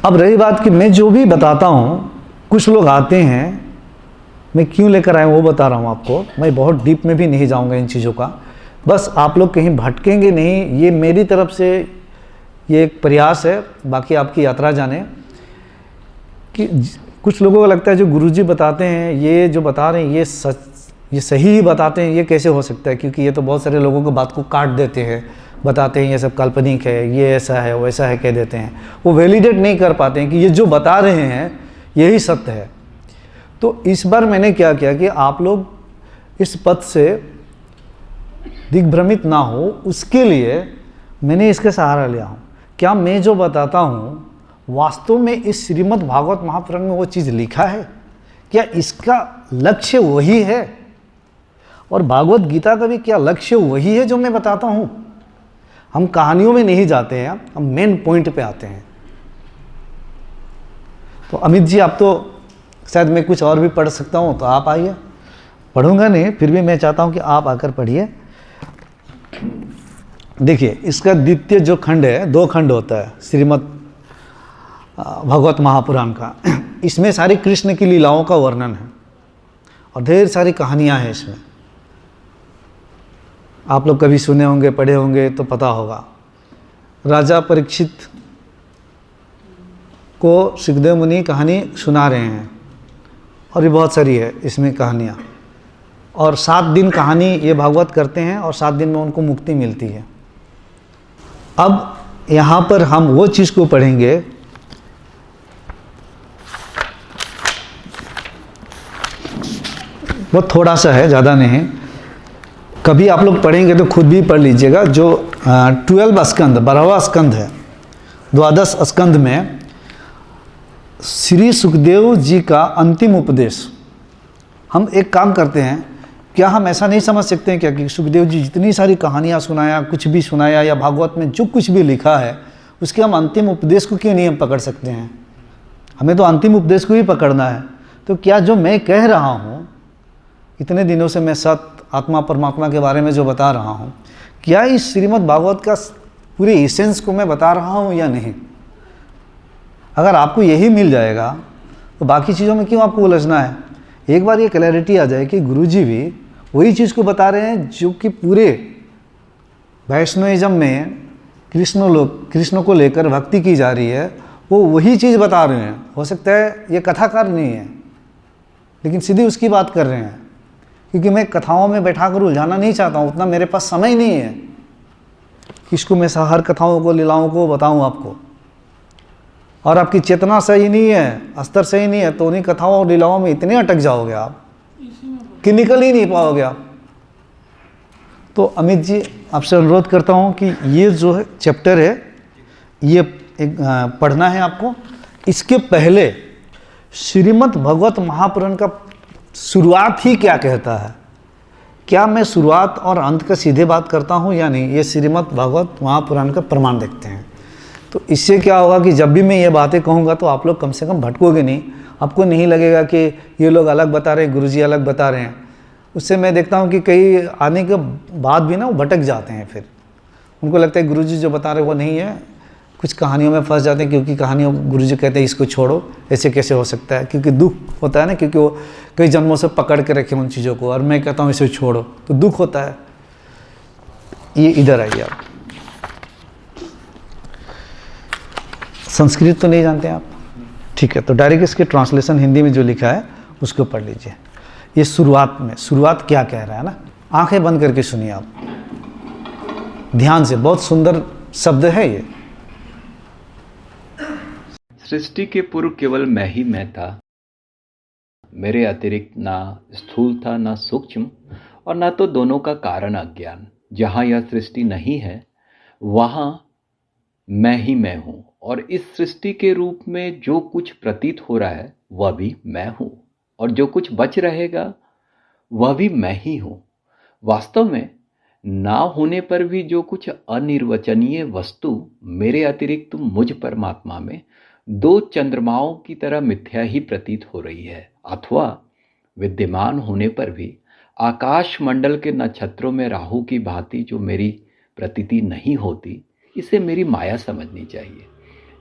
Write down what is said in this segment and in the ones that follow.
अब रही बात कि मैं जो भी बताता हूँ, कुछ लोग आते हैं, मैं क्यों लेकर आया हूँ वो बता रहा हूँ आपको। मैं बहुत डीप में भी नहीं जाऊँगा इन चीज़ों का, बस आप लोग कहीं भटकेंगे नहीं, ये मेरी तरफ से ये एक प्रयास है। बाकी आपकी यात्रा जाने कि कुछ लोगों को लगता है जो गुरुजी बताते हैं, ये जो बता रहे हैं ये सच, ये सही ही बताते हैं, ये कैसे हो सकता है? क्योंकि ये तो बहुत सारे लोगों को बात को काट देते हैं, बताते हैं ये सब काल्पनिक है, ये ऐसा है वैसा है, कह देते हैं। वो वैलिडेट नहीं कर पाते हैं कि ये जो बता रहे हैं यही सत्य है। तो इस बार मैंने क्या किया कि आप लोग इस पथ से दिग्भ्रमित ना हो, उसके लिए मैंने इसका सहारा लिया हूँ। क्या मैं जो बताता हूँ वास्तव में इस श्रीमद् भागवत महापुराण में वो चीज़ लिखा है? क्या इसका लक्ष्य वही है? और भागवत गीता का भी क्या लक्ष्य वही है जो मैं बताता हूँ? हम कहानियों में नहीं जाते हैं, हम मेन पॉइंट पे आते हैं। तो अमित जी, आप तो शायद मैं कुछ और भी पढ़ सकता हूँ, तो आप आइए। पढ़ूंगा नहीं, फिर भी मैं चाहता हूँ कि आप आकर पढ़िए। देखिए, इसका द्वितीय जो खंड है, 2 खंड होता है श्रीमद् भगवत महापुराण का। इसमें सारी कृष्ण की लीलाओं का वर्णन है और ढेर सारी कहानियाँ हैं इसमें। आप लोग कभी सुने होंगे, पढ़े होंगे तो पता होगा। राजा परीक्षित को सुखदेव मुनि कहानी सुना रहे हैं और ये बहुत सारी है इसमें कहानियाँ। और 7 दिन कहानी ये भागवत करते हैं और 7 दिन में उनको मुक्ति मिलती है। अब यहाँ पर हम वो चीज़ को पढ़ेंगे, वो थोड़ा सा है, ज़्यादा नहीं। कभी आप लोग पढ़ेंगे तो खुद भी पढ़ लीजिएगा। जो 12 स्कंद, 12वां स्कंद है, 12 स्कंद में श्री सुखदेव जी का अंतिम उपदेश। हम एक काम करते हैं, क्या हम ऐसा नहीं समझ सकते हैं क्या कि सुखदेव जी जितनी सारी कहानियाँ सुनाया, कुछ भी सुनाया, या भागवत में जो कुछ भी लिखा है उसके हम अंतिम उपदेश को क्यों नहीं हम पकड़ सकते हैं? हमें तो अंतिम उपदेश को ही पकड़ना है। तो क्या जो मैं कह रहा हूँ, इतने दिनों से मैं सत्य, आत्मा, परमात्मा के बारे में जो बता रहा हूँ, क्या इस श्रीमद् भागवत का पूरे एसेंस को मैं बता रहा हूँ या नहीं? अगर आपको यही मिल जाएगा तो बाकी चीज़ों में क्यों आपको उलझना है? एक बार ये क्लैरिटी आ जाए कि गुरुजी भी वही चीज़ को बता रहे हैं जो कि पूरे वैष्णविज्म में कृष्ण को लेकर भक्ति की जा रही है, वो वही चीज़ बता रहे हैं। हो सकता है ये कथाकार नहीं है, लेकिन सीधी उसकी बात कर रहे हैं। क्योंकि मैं कथाओं में बैठा कर उलझाना नहीं चाहता हूँ, उतना मेरे पास समय नहीं है किसको मैं हर कथाओं को, लीलाओं को बताऊँ आपको। और आपकी चेतना सही नहीं है, स्तर सही नहीं है, तो उन्हीं कथाओं और लीलाओं में इतने अटक जाओगे आप कि निकल ही नहीं पाओगे आप। तो अमित जी, आपसे अनुरोध करता हूँ कि ये जो है चैप्टर है, ये एक पढ़ना है आपको। इसके पहले श्रीमद् भगवत महापुराण का शुरुआत ही क्या कहता है? क्या मैं शुरुआत और अंत का सीधे बात करता हूँ या नहीं? ये श्रीमद् भगवत महापुराण का प्रमाण देखते हैं। तो इससे क्या होगा कि जब भी मैं ये बातें कहूँगा तो आप लोग कम से कम भटकोगे नहीं, आपको नहीं लगेगा कि ये लोग अलग बता रहे हैं, गुरुजी अलग बता रहे हैं। उससे मैं देखता हूँ कि कई आने के बाद भी ना वो भटक जाते हैं, फिर उनको लगता है गुरुजी जो बता रहे वो नहीं है, कुछ कहानियों में फंस जाते हैं। क्योंकि कहानियों गुरुजी कहते हैं इसको छोड़ो, ऐसे कैसे हो सकता है? क्योंकि दुख होता है ना, क्योंकि वो कई जन्मों से पकड़ के रखे उन चीज़ों को, और मैं कहता हूँ इसे छोड़ो तो दुख होता है। ये इधर आइए आप। संस्कृत तो नहीं जानते आप? ठीक है, तो डायरेक्ट इसके ट्रांसलेशन हिंदी में जो लिखा है उसको पढ़ लीजिए। ये शुरुआत में, शुरुआत क्या कह रहा है ना, आंखें बंद करके सुनिए आप ध्यान से, बहुत सुंदर शब्द है ये। सृष्टि के पूर्व केवल मैं ही मैं था। मेरे अतिरिक्त ना स्थूल था, ना सूक्ष्म, और ना तो दोनों का कारण अज्ञान। जहाँ यह सृष्टि नहीं है वहाँ मैं ही मैं हूँ, और इस सृष्टि के रूप में जो कुछ प्रतीत हो रहा है वह भी मैं हूँ, और जो कुछ बच रहेगा वह भी मैं ही हूँ। वास्तव में ना होने पर भी जो कुछ अनिर्वचनीय वस्तु मेरे अतिरिक्त मुझ परमात्मा में 2 चंद्रमाओं की तरह मिथ्या ही प्रतीत हो रही है, अथवा विद्यमान होने पर भी आकाश मंडल के नक्षत्रों में राहु की भांति जो मेरी प्रतीति नहीं होती, इसे मेरी माया समझनी चाहिए।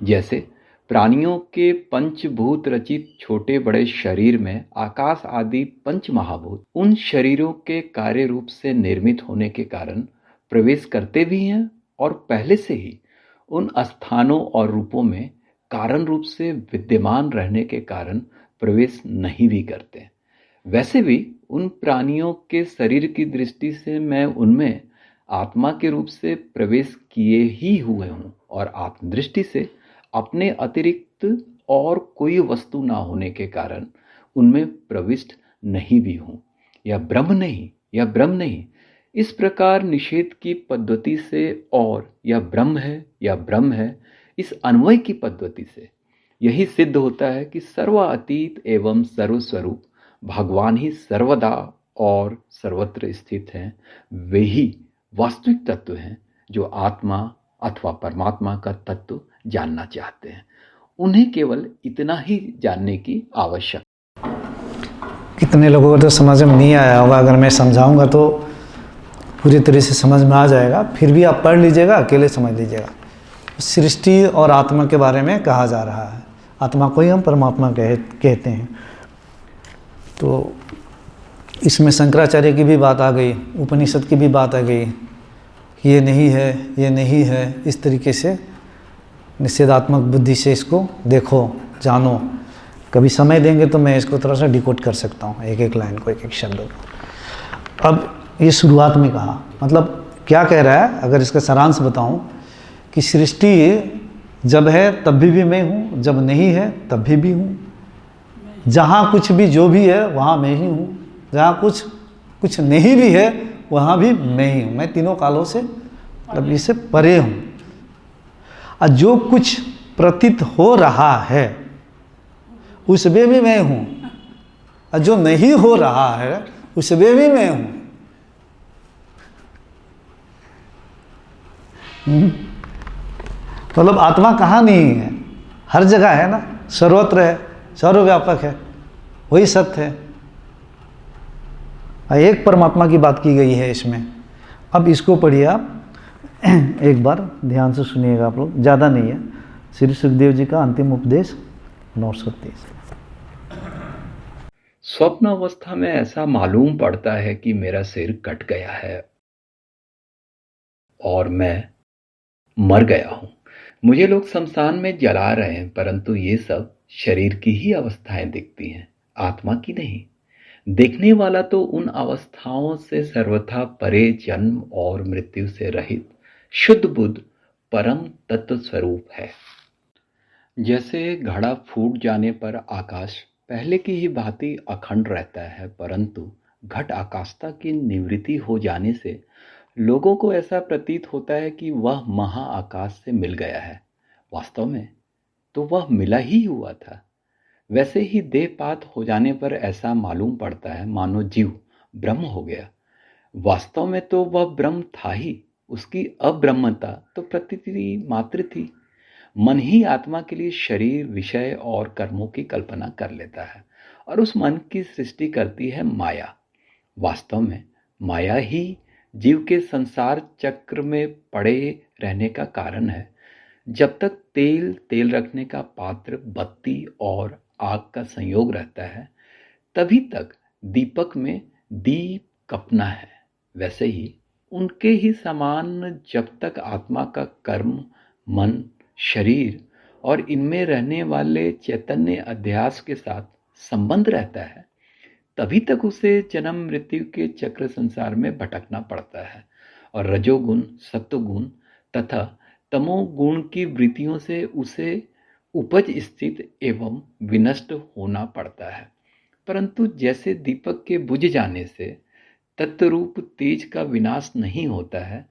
जैसे प्राणियों के पंचभूत रचित छोटे बड़े शरीर में आकाश आदि पंच महाभूत उन शरीरों के कार्य रूप से निर्मित होने के कारण प्रवेश करते भी हैं और पहले से ही उन स्थानों और रूपों में कारण रूप से विद्यमान रहने के कारण प्रवेश नहीं भी करते। वैसे भी उन प्राणियों के शरीर की दृष्टि से मैं उनमें आत्मा के रूप से प्रवेश किए ही हुए हूँ और आत्मदृष्टि से अपने अतिरिक्त और कोई वस्तु ना होने के कारण उनमें प्रविष्ट नहीं भी हूँ। यह ब्रह्म नहीं इस प्रकार निषेध की पद्धति से और यह ब्रह्म है इस अन्वय की पद्धति से यही सिद्ध होता है कि सर्वातीत एवं सर्वस्वरूप भगवान ही सर्वदा और सर्वत्र स्थित हैं। वे ही वास्तविक तत्व हैं जो आत्मा अथवा परमात्मा का तत्व जानना चाहते हैं। उन्हें केवल इतना ही जानने की आवश्यकता। कितने लोगों को तो समझ में नहीं आया होगा, अगर मैं समझाऊंगा तो पूरी तरह से समझ में आ जाएगा। फिर भी आप पढ़ लीजिएगा, अकेले समझ लीजिएगा। सृष्टि और आत्मा के बारे में कहा जा रहा है। आत्मा को ही हम परमात्मा कहते हैं। तो इसमें शंकराचार्य की भी बात आ गई, उपनिषद की भी बात आ गई, ये नहीं है। इस तरीके से निषेधात्मक बुद्धि से इसको देखो, जानो। कभी समय देंगे तो मैं इसको थोड़ा सा डिकोड कर सकता हूँ, एक एक लाइन को, एक एक शब्द को। अब ये शुरुआत में कहा, मतलब क्या कह रहा है, अगर इसका सारांश बताऊं कि सृष्टि जब है तब भी मैं हूँ, जब नहीं है तब भी हूँ, जहाँ कुछ भी जो भी है वहाँ मैं ही हूँ, जहाँ कुछ नहीं भी है वहाँ भी मैं ही हूँ। मैं तीनों कालों से मतलब इससे परे हूँ। और जो कुछ प्रतीत हो रहा है उसमें भी मैं हूँ, और जो नहीं हो रहा है उसमें भी मैं हूँ। मतलब आत्मा कहाँ नहीं है, हर जगह है ना, सर्वत्र है, सर्वव्यापक है, वही सत्य है। एक परमात्मा की बात की गई है इसमें। अब इसको पढ़िए आप, एक बार ध्यान से सुनिएगा आप लोग, ज़्यादा नहीं है। श्री सुखदेव जी का अंतिम उपदेश 930। स्वप्न अवस्था में ऐसा मालूम पड़ता है कि मेरा सिर कट गया है और मैं मर गया हूं। मुझे लोग शमशान में जला रहे हैं, परंतु ये सब शरीर की ही अवस्थाएं दिखती हैं, आत्मा की नहीं। देखने वाला तो उन अवस्थाओं से सर्वथा परे, जन्म और मृत्यु से रहित शुद्ध बुद्ध परम तत्व स्वरूप है। जैसे घड़ा फूट जाने पर आकाश पहले की ही भांति अखंड रहता है, परंतु घट आकाशता की निवृत्ति हो जाने से लोगों को ऐसा प्रतीत होता है कि वह महाआकाश से मिल गया है। वास्तव में तो वह मिला ही हुआ था। वैसे ही देहपात हो जाने पर ऐसा मालूम पड़ता है मानो जीव ब्रह्म हो गया। वास्तव में तो वह ब्रह्म था ही, उसकी अब्रह्मता तो प्रतीति मात्र थी। मन ही आत्मा के लिए शरीर, विषय और कर्मों की कल्पना कर लेता है और उस मन की सृष्टि करती है माया। वास्तव में माया ही जीव के संसार चक्र में पड़े रहने का कारण है। जब तक तेल रखने का पात्र, बत्ती और आग का संयोग रहता है, तभी तक दीपक में दीप कपना है। वैसे ही उनके ही समान जब तक आत्मा का कर्म, मन, शरीर और इनमें रहने वाले चैतन्य अध्यास के साथ संबंध रहता है, तभी तक उसे जन्म मृत्यु के चक्र संसार में भटकना पड़ता है और रजोगुण, सत्वगुण तथा तमोगुण की वृत्तियों से उसे उपज स्थित एवं विनष्ट होना पड़ता है। परंतु जैसे दीपक के बुझ जाने से तत्वरूप तेज का विनाश नहीं होता है,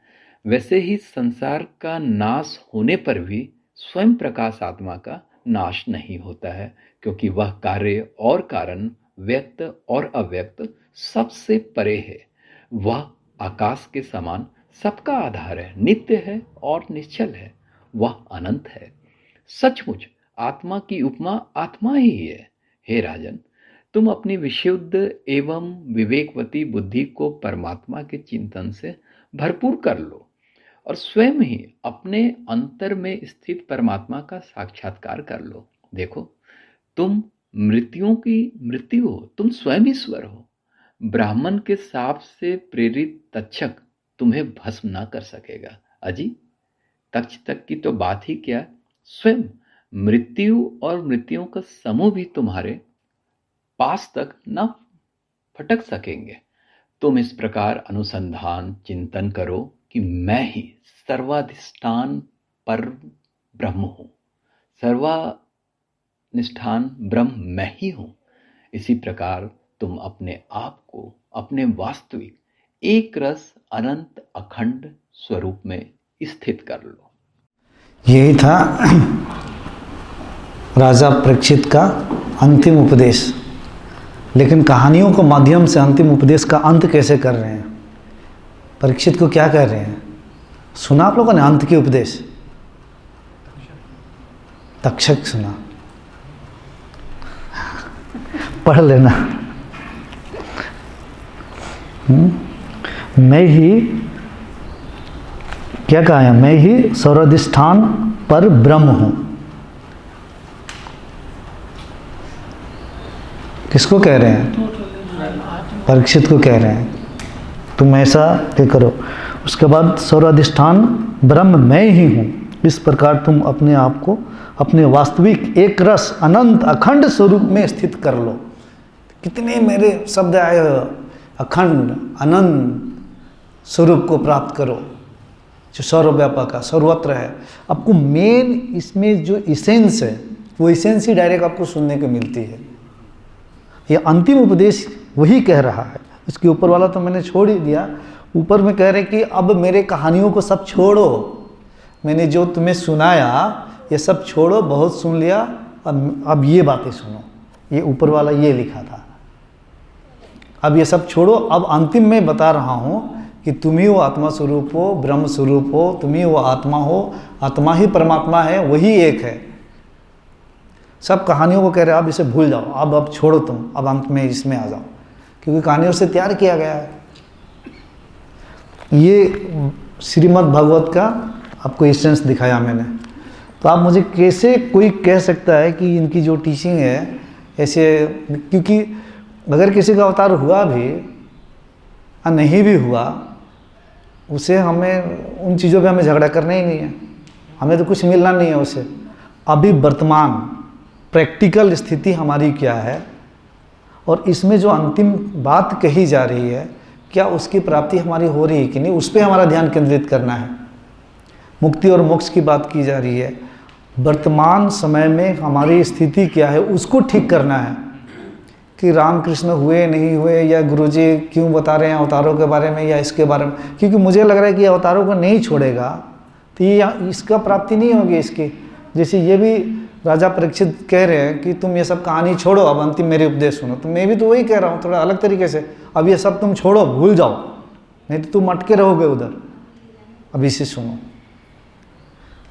वैसे ही संसार का नाश होने पर भी स्वयं प्रकाश आत्मा का नाश नहीं होता है, क्योंकि वह कार्य और कारण, व्यक्त और अव्यक्त सबसे परे है। वह आकाश के समान सबका आधार है, नित्य है और निश्चल है। वह अनंत है। सचमुच आत्मा की उपमा आत्मा ही है। हे राजन, तुम अपनी विशुद्ध एवं विवेकवती बुद्धि को परमात्मा के चिंतन से भरपूर कर लो। और स्वयं ही अपने अंतर में स्थित परमात्मा का साक्षात्कार कर लो। देखो, तुम मृत्युओं की मृत्यु हो, तुम स्वयं ईश्वर हो। ब्राह्मण के शाप से प्रेरित तक्षक तुम्हें भस्म ना कर सकेगा। अजी, तक की तो बात ही क्या, स्वयं मृत्यु और मृत्युओं का समूह भी तुम्हारे पास तक न फटक सकेंगे। तुम इस प्रकार अनुसंधान चिंतन करो कि मैं ही सर्वाधिष्ठान पर ब्रह्म हूं। सर्वाधिष्ठान ब्रह्म मैं ही हूं। इसी प्रकार तुम अपने आप को अपने वास्तविक एक रस अनंत अखंड स्वरूप में स्थित कर लो। यही था राजा परीक्षित का अंतिम उपदेश। लेकिन कहानियों के माध्यम से अंतिम उपदेश का अंत कैसे कर रहे हैं, परीक्षित को क्या कह रहे हैं, सुना आप लोगों ने अंत की उपदेश? तक्षक सुना, पढ़ लेना। मैं ही, क्या कहा है, मैं ही सर्वाधिष्ठान पर ब्रह्म हूं। किसको कह रहे हैं? परीक्षित को कह रहे हैं तुम ऐसा क्या करो। उसके बाद सर्वाधिष्ठान ब्रह्म मैं ही हूँ, इस प्रकार तुम अपने आप को अपने वास्तविक एक रस अनंत अखंड स्वरूप में स्थित कर लो। कितने मेरे शब्द आए, अखंड अनंत स्वरूप को प्राप्त करो जो सर्वव्यापक है, सर्वत्र है। आपको मेन इसमें जो इसेंस है वो इसेंस ही डायरेक्ट आपको सुनने को मिलती है। ये अंतिम उपदेश वही कह रहा है। इसके ऊपर वाला तो मैंने छोड़ ही दिया। ऊपर में कह रहे कि अब मेरे कहानियों को सब छोड़ो, मैंने जो तुम्हें सुनाया ये सब छोड़ो, बहुत सुन लिया, अब ये बातें सुनो। ये ऊपर वाला ये लिखा था, अब ये सब छोड़ो। अब अंतिम में बता रहा हूँ कि तुम ही वो आत्मा स्वरूप हो, ब्रह्म स्वरूप हो, तुम ही वो आत्मा हो, आत्मा ही परमात्मा है, वही एक है। सब कहानियों को कह रहे हैं अब इसे भूल जाओ, अब छोड़ो तुम, अब अंत में इसमें आ जाओ, क्योंकि कहानियों से तैयार किया गया है। ये श्रीमद् भागवत का आपको एसेंस दिखाया मैंने। तो आप मुझे कैसे कोई कह सकता है कि इनकी जो टीचिंग है ऐसे, क्योंकि अगर किसी का अवतार हुआ भी या नहीं भी हुआ, उसे हमें उन चीज़ों पे हमें झगड़ा करना ही नहीं है, हमें तो कुछ मिलना नहीं है उसे। अभी वर्तमान प्रैक्टिकल स्थिति हमारी क्या है और इसमें जो अंतिम बात कही जा रही है क्या उसकी प्राप्ति हमारी हो रही है कि नहीं, उस पर हमारा ध्यान केंद्रित करना है। मुक्ति और मोक्ष की बात की जा रही है, वर्तमान समय में हमारी स्थिति क्या है उसको ठीक करना है कि रामकृष्ण हुए नहीं हुए, या गुरुजी क्यों बता रहे हैं अवतारों के बारे में या इसके बारे में। क्योंकि मुझे लग रहा है कि अवतारों को नहीं छोड़ेगा तो ये इसका प्राप्ति नहीं होगी इसकी। जैसे ये भी राजा परीक्षित कह रहे हैं कि तुम ये सब कहानी छोड़ो, अब अंतिम मेरे उपदेश सुनो। तो मैं भी तो वही कह रहा हूँ थोड़ा अलग तरीके से, अब ये सब तुम छोड़ो, भूल जाओ, नहीं तो तुम अटके रहोगे उधर, अब इसे सुनो।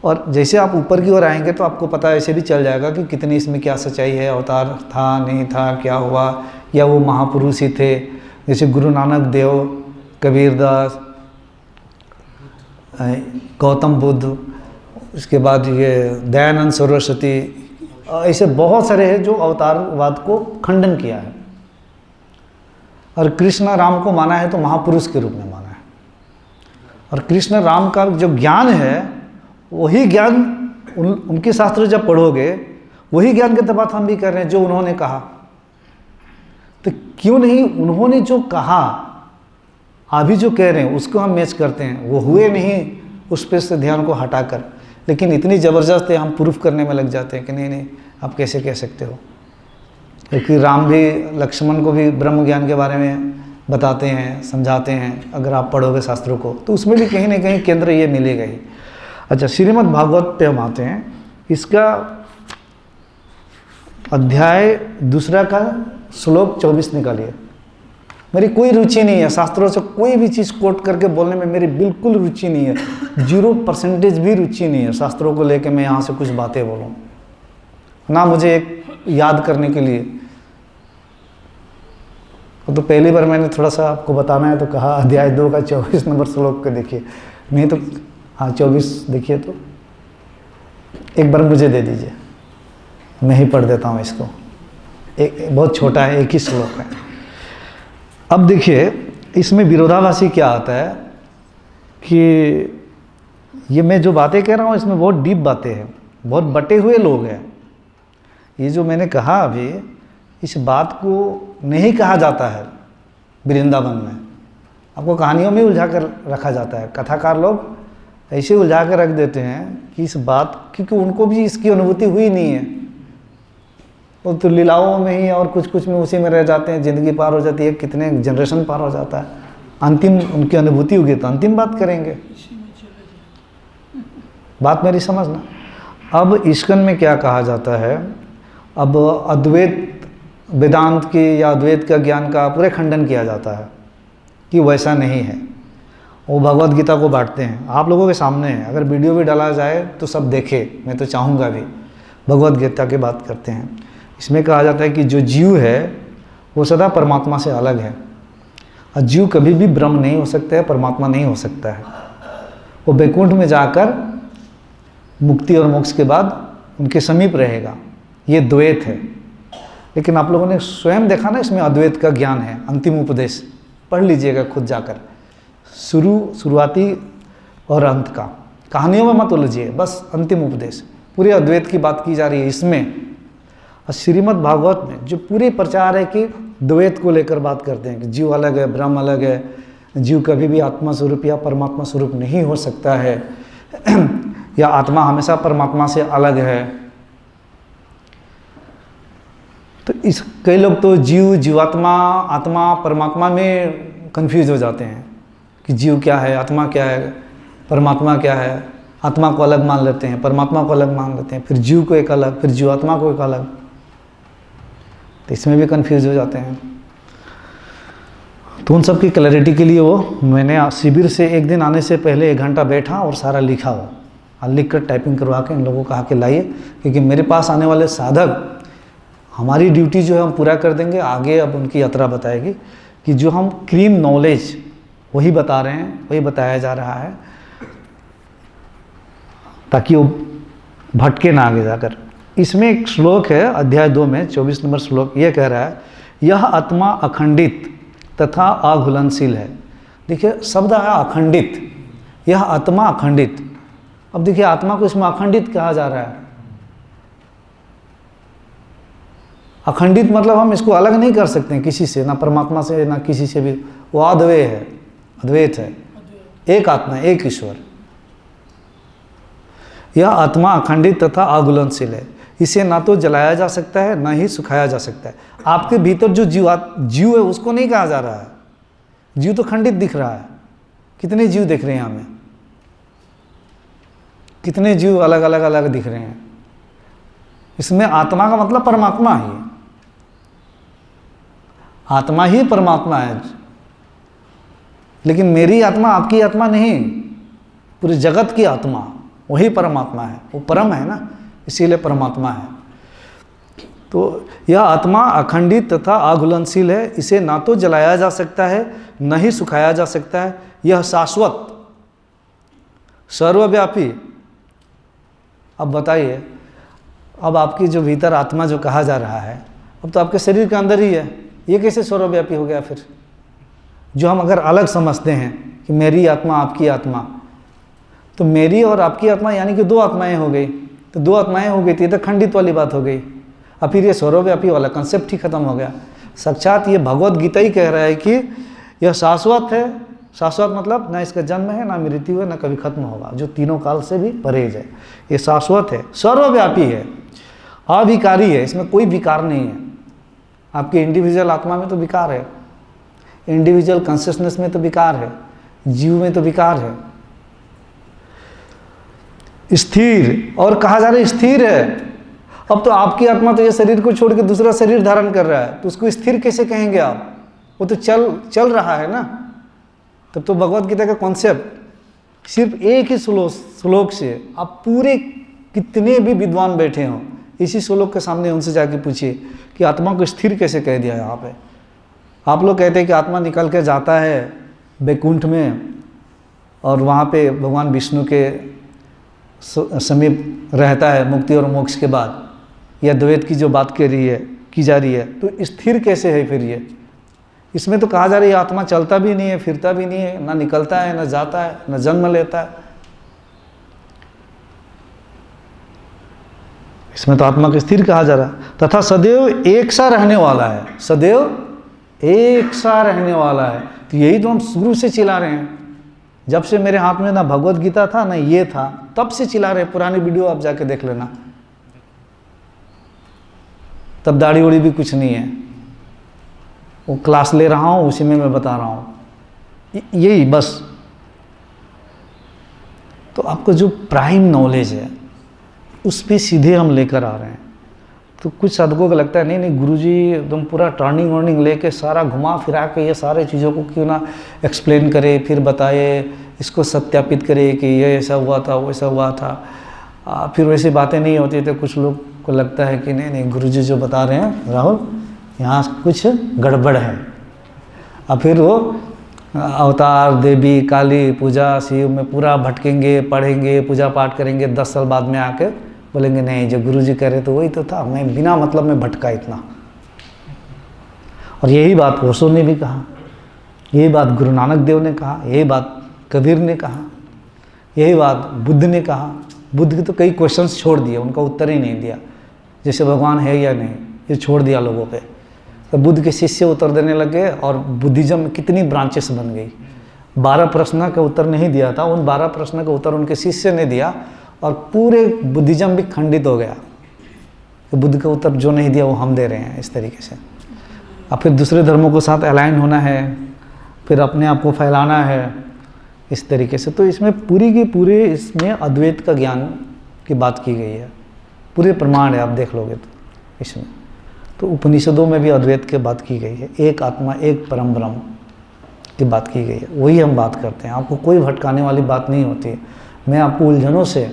और जैसे आप ऊपर की ओर आएंगे तो आपको पता ऐसे भी चल जाएगा कि कितनी इसमें क्या सच्चाई है, अवतार था नहीं था, क्या हुआ, या वो महापुरुष ही थे जैसे गुरु नानक देव, कबीरदास, गौतम बुद्ध, उसके बाद ये दयानंद सरस्वती, ऐसे बहुत सारे हैं जो अवतारवाद को खंडन किया है। और कृष्ण राम को माना है तो महापुरुष के रूप में माना है। और कृष्ण राम का जो ज्ञान है वही ज्ञान उनके शास्त्र जब पढ़ोगे वही ज्ञान की बात हम भी कर रहे हैं जो उन्होंने कहा। तो क्यों नहीं उन्होंने जो कहा अभी जो कह रहे हैं उसको हम मैच करते हैं, वो हुए नहीं उस पर से ध्यान को हटाकर, लेकिन इतनी ज़बरदस्त है हम प्रूफ करने में लग जाते हैं कि नहीं आप कैसे कह सकते हो। क्योंकि राम भी लक्ष्मण को भी ब्रह्म ज्ञान के बारे में बताते हैं, समझाते हैं, अगर आप पढ़ोगे शास्त्रों को तो उसमें भी कहीं ना कहीं केंद्र ये मिलेगा ही। अच्छा, श्रीमद् भागवत पे हम आते हैं। इसका अध्याय 2 का श्लोक 24 निकालिए। मेरी कोई रुचि नहीं है शास्त्रों से कोई भी चीज़ कोट करके बोलने में, मेरी बिल्कुल रुचि नहीं है, 0% भी रुचि नहीं है शास्त्रों को लेके मैं यहाँ से कुछ बातें बोलूँ, ना मुझे एक याद करने के लिए। तो पहली बार मैंने थोड़ा सा आपको बताना है तो कहा अध्याय 2 का 24 नंबर श्लोक को देखिए, नहीं तो हाँ 24 देखिए तो, एक बार मुझे दे दीजिए, मैं ही पढ़ देता हूँ इसको। एक बहुत छोटा है, एक ही श्लोक है। अब देखिए इसमें विरोधाभासी क्या आता है कि ये मैं जो बातें कह रहा हूँ इसमें बहुत डीप बातें हैं, बहुत बटे हुए लोग हैं। ये जो मैंने कहा अभी, इस बात को नहीं कहा जाता है वृंदावन में, आपको कहानियों में उलझा कर रखा जाता है। कथाकार लोग ऐसे उलझा कर रख देते हैं कि इस बात, क्योंकि उनको भी इसकी अनुभूति हुई नहीं है, वो तो लीलाओं में ही और कुछ कुछ में उसी में रह जाते हैं, ज़िंदगी पार हो जाती है, कितने जनरेशन पार हो जाता है, अंतिम उनकी अनुभूति होगी तो अंतिम बात करेंगे। बात मेरी समझना। अब इस्कन में क्या कहा जाता है, अब अद्वैत वेदांत की या अद्वैत का ज्ञान का पूरे खंडन किया जाता है कि वैसा नहीं है। वो भगवत गीता को बांटते हैं, आप लोगों के सामने है, अगर वीडियो भी डाला जाए तो सब देखे, मैं तो चाहूँगा भी। भगवत गीता की बात करते हैं, इसमें कहा जाता है कि जो जीव है वो सदा परमात्मा से अलग है, और जीव कभी भी ब्रह्म नहीं हो सकता है, परमात्मा नहीं हो सकता है। वो वैकुंठ में जाकर मुक्ति और मोक्ष के बाद उनके समीप रहेगा, ये द्वैत है। लेकिन आप लोगों ने स्वयं देखा ना, इसमें अद्वैत का ज्ञान है। अंतिम उपदेश पढ़ लीजिएगा खुद जाकर, शुरुआती और अंत का, कहानियों में मत उलझिए, बस अंतिम उपदेश, पूरे अद्वैत की बात की जा रही है इसमें। और श्रीमद् भागवत में जो पूरे प्रचार है कि द्वैत को लेकर बात करते हैं कि जीव अलग है, ब्रह्म अलग है, जीव कभी भी आत्मा स्वरूप या परमात्मा स्वरूप नहीं हो सकता है, या आत्मा हमेशा परमात्मा से अलग है। तो इस कई लोग तो जीव, जीवात्मा, आत्मा, परमात्मा में कंफ्यूज हो जाते हैं कि जीव क्या है, आत्मा क्या है, परमात्मा क्या है। आत्मा को अलग मान लेते हैं, परमात्मा को अलग मान लेते हैं, फिर जीव को एक अलग, फिर जीवात्मा को एक अलग, तो इसमें भी कंफ्यूज हो जाते हैं। तो उन सब की क्लैरिटी के लिए वो मैंने शिविर से एक दिन आने से पहले 1 घंटा बैठा और सारा लिखा हो, और लिख कर टाइपिंग करवा के इन लोगों को कहा कि लाइए, क्योंकि मेरे पास आने वाले साधक, हमारी ड्यूटी जो है हम पूरा कर देंगे, आगे अब उनकी यात्रा बताएगी कि जो हम क्रीम नॉलेज वही बता रहे हैं, वही बताया जा रहा है, ताकि वो भटके ना आगे जाकर। इसमें एक श्लोक है अध्याय 2 में 24 नंबर श्लोक, ये कह रहा है, यह आत्मा अखंडित तथा अघुलनशील है। देखिए शब्द है अखंडित, यह आत्मा अखंडित। अब देखिए आत्मा को इसमें अखंडित कहा जा रहा है। अखंडित मतलब हम इसको अलग नहीं कर सकते हैं किसी से, ना परमात्मा से, ना किसी से भी। वो अद्वैय है, अद्वैत है, एक आत्मा, एक ईश्वर। यह आत्मा अखंडित तथा अघुलनशील है, इसे ना तो जलाया जा सकता है ना ही सुखाया जा सकता है। आपके भीतर जो जीव है उसको नहीं कहा जा रहा है, जीव तो खंडित दिख रहा है। कितने जीव दिख रहे हैं हमें, कितने जीव अलग अलग अलग दिख रहे हैं। इसमें आत्मा का मतलब परमात्मा ही, आत्मा ही परमात्मा है। लेकिन मेरी आत्मा, आपकी आत्मा नहीं, पूरे जगत की आत्मा वही परमात्मा है, वो परम है ना, इसीलिए परमात्मा है। तो यह आत्मा अखंडित तथा अघुलनशील है, इसे ना तो जलाया जा सकता है न ही सुखाया जा सकता है। यह शाश्वत, सर्वव्यापी। अब बताइए, अब आपकी जो भीतर आत्मा जो कहा जा रहा है, अब तो आपके शरीर के अंदर ही है, ये कैसे सर्वव्यापी हो गया फिर? जो हम अगर अलग समझते हैं कि मेरी आत्मा, आपकी आत्मा, तो मेरी और आपकी आत्मा यानी कि 2 आत्माएं हो गई। तो 2 आत्माएं हो गई थी, तो खंडित वाली बात हो गई। अब फिर ये सर्वव्यापी वाला कंसेप्ट ही खत्म हो गया। साक्षात ये भगवत गीता ही कह रहा है कि यह शाश्वत है। शाश्वत मतलब ना इसका जन्म है, ना मृत्यु है, ना कभी खत्म होगा, जो तीनों काल से भी परहेज है। ये शाश्वत है, सर्वव्यापी है, अविकारी है, इसमें कोई विकार नहीं है। आपकी इंडिविजुअल आत्मा में तो विकार है, इंडिविजुअल कॉन्शियसनेस में तो विकार है, जीव में तो विकार है। स्थिर, और कहा जा रहा है स्थिर है। अब तो आपकी आत्मा तो ये शरीर को छोड़ के दूसरा शरीर धारण कर रहा है, तो उसको स्थिर कैसे कहेंगे आप? वो तो चल रहा है ना। तब तो भगवत गीता का कॉन्सेप्ट सिर्फ एक ही श्लोक से आप पूरे, कितने भी विद्वान बैठे हों, इसी श्लोक के सामने उनसे जाके पूछिए कि आत्मा को स्थिर कैसे कह दिया यहाँ पे। आप लोग कहते हैं कि आत्मा निकल के जाता है वैकुंठ में, और वहाँ पे भगवान विष्णु के समीप रहता है मुक्ति और मोक्ष के बाद, या द्वैत की जो बात की जा रही है, तो स्थिर कैसे है फिर ये? इसमें तो कहा जा रहा है आत्मा चलता भी नहीं है, फिरता भी नहीं है, ना निकलता है, ना जाता है, ना जन्म लेता है। इसमें तो आत्मा को स्थिर कहा जा रहा है। तथा सदैव एक सा रहने वाला है, सदैव एक सा रहने वाला है। तो यही तो हम शुरू से चिल्ला रहे हैं, जब से मेरे हाथ में ना भगवत गीता था ना ये था, तब से चिल्ला रहे हैं। पुरानी वीडियो आप जाके देख लेना, तब दाढ़ी उड़ी भी कुछ नहीं है, वो क्लास ले रहा हूँ उसी में मैं बता रहा हूँ, यही बस। तो आपको जो प्राइम नॉलेज है उस पे सीधे हम लेकर आ रहे हैं। तो कुछ साधकों को लगता है नहीं नहीं गुरुजी एकदम पूरा टर्निंग वर्निंग लेके सारा घुमा फिरा के ये सारे चीज़ों को क्यों ना एक्सप्लेन करे, फिर बताए, इसको सत्यापित करे कि ये ऐसा हुआ था, वैसा हुआ था। फिर वैसी बातें नहीं होती। तो कुछ लोग को लगता है कि नहीं नहीं गुरुजी जो बता रहे हैं राहुल यहाँ कुछ गड़बड़ है। अब फिर वो अवतार, देवी, काली, पूजा, शिव में पूरा भटकेंगे, पढ़ेंगे, पूजा पाठ करेंगे, 10 साल बाद में आके बोलेंगे नहीं जो गुरुजी कह रहे तो वही तो था, मैं बिना मतलब में भटका इतना। और यही बात ओशो ने भी कहा, यही बात गुरु नानक देव ने कहा, यही बात कबीर ने कहा, यही बात बुद्ध ने कहा। बुद्ध के तो कई क्वेश्चंस छोड़ दिए, उनका उत्तर ही नहीं दिया, जैसे भगवान है या नहीं ये छोड़ दिया लोगों पे। तो बुद्ध के शिष्य उत्तर देने लगे और बुद्धिज्म में कितनी ब्रांचेस बन गई। 12 प्रश्न का उत्तर नहीं दिया था, उन 12 प्रश्न का उत्तर उनके शिष्य ने दिया और पूरे बुद्धिज्म भी खंडित हो गया। तो बुद्ध का उत्तर जो नहीं दिया वो हम दे रहे हैं इस तरीके से। अब फिर दूसरे धर्मों के साथ अलाइन होना है, फिर अपने आप को फैलाना है इस तरीके से। तो इसमें पूरी की पूरी इसमें अद्वैत का ज्ञान की बात की गई है, पूरे प्रमाण है, आप देख लोगे तो इसमें। तो उपनिषदों में भी अद्वैत की बात की गई है, एक आत्मा एक परम ब्रह्म की बात की गई है, वही हम बात करते हैं। आपको कोई भटकाने वाली बात नहीं होती। मैं आपको उलझनों से,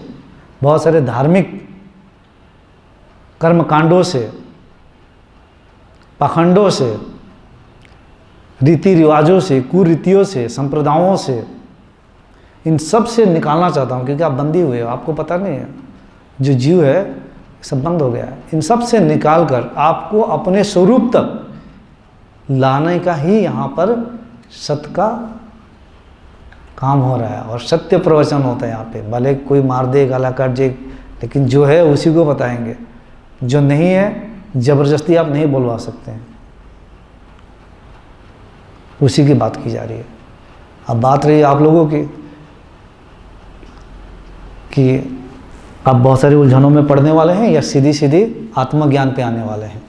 बहुत सारे धार्मिक कर्मकांडों से, पाखंडों से, रीति रिवाजों से, कुरीतियों से, संप्रदायों से, इन सब से निकालना चाहता हूँ, क्योंकि आप बंदी हुए हो, आपको पता नहीं है। जो जीव है सब बंद हो गया है। इन सब से निकाल कर आपको अपने स्वरूप तक लाने का ही यहाँ पर सत्य का काम हो रहा है और सत्य प्रवचन होता है यहाँ पे। भले कोई मार दे, गाला काट दे, लेकिन जो है उसी को बताएंगे, जो नहीं है जबरदस्ती आप नहीं बोलवा सकते हैं। उसी की बात की जा रही है। अब बात रही आप लोगों की कि आप बहुत सारी उलझनों में पड़ने वाले हैं या सीधी सीधी आत्मज्ञान पे आने वाले हैं,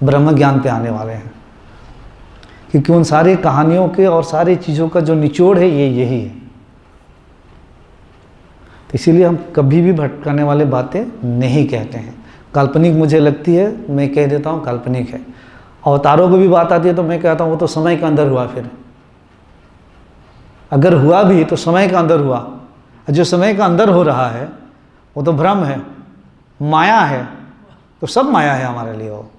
ब्रह्म ज्ञान पे आने वाले हैं। क्योंकि उन सारी कहानियों के और सारी चीज़ों का जो निचोड़ है ये यही है। तो इसीलिए हम कभी भी भटकाने वाले बातें नहीं कहते हैं। काल्पनिक मुझे लगती है, मैं कह देता हूँ काल्पनिक है। अवतारों को भी बात आती है तो मैं कहता हूँ वो तो समय के अंदर हुआ। फिर अगर हुआ भी तो समय के अंदर हुआ। जो समय का अंदर हो रहा है वो तो भ्रम है, माया है। तो सब माया है हमारे लिए वो।